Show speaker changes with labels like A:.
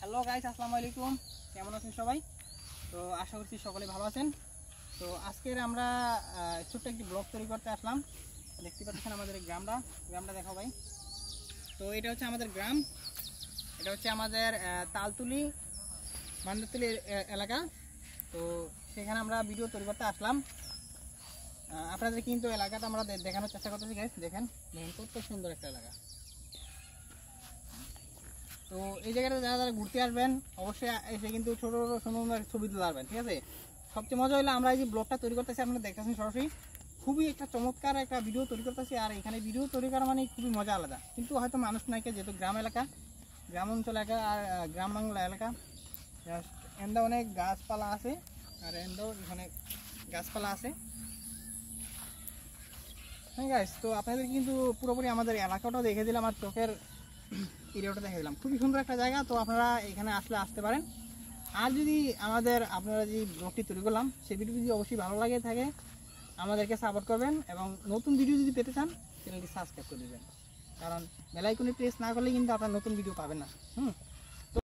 A: Hello guys, আসসালামু আলাইকুম। কেমন আছেন সবাই? তো আশা করছি সকলে ভালো আছেন। তো আজকের আমরা ছোট্ট একটি ব্লগ তৈরি করতে আসলাম। দেখতে পাচ্ছেন আমাদের গ্রামটা দেখাও ভাই। তো এটা হচ্ছে আমাদের গ্রাম, এটা হচ্ছে আমাদের তালতুলি মান্দারতুলি এলাকা। তো সেখানে আমরা ভিডিও তৈরি করতে আসলাম। আপনাদের কিন্তু এলাকাটা আমরা দেখানোর চেষ্টা করতেছি গাইস। দেখেন কত সুন্দর একটা এলাকা। তো এই জায়গাটা যারা যারা ঘুরতে আসবেন অবশ্যই এসে কিন্তু ছোটো ছোটো সুন্দর ছবি তুলতে পারবেন, ঠিক আছে। সবচেয়ে মজা হলো আমরা এই যে ব্লগটা তৈরি করতেছি, আপনারা দেখতেছেন সরাসরি খুবই একটা চমৎকার একটা ভিডিও তৈরি করতেছি। আর এখানে ভিডিও তৈরি করা মানে খুবই মজা আলাদা, কিন্তু হয়তো মানুষ নাইকে, যেহেতু গ্রাম এলাকা, গ্রাম অঞ্চল এলাকা আর গ্রাম বাংলা এলাকা, এন্দা অনেক গাছপালা আছে আর এন্দাও এখানে গাছপালা আছে। হ্যাঁ গাইস, তো আপনাদের কিন্তু পুরোপুরি আমাদের এলাকাটাও দেখে দিলাম আর চোখের এরিয়াটা দেখে দিলাম। খুবই সুন্দর একটা জায়গা। তো আপনারা এখানে আসতে পারেন। আর যদি আপনারা যে ব্লগটি তৈরি করলাম সেই ভিডিও যদি অবশ্যই ভালো লাগে থাকে আমাদেরকে সাপোর্ট করবেন, এবং নতুন ভিডিও যদি পেতে চান চ্যানেলটি সাবস্ক্রাইব করে দেবেন, কারণ বেল আইকনে প্রেস না করলে কিন্তু আপনারা নতুন ভিডিও পাবেন না।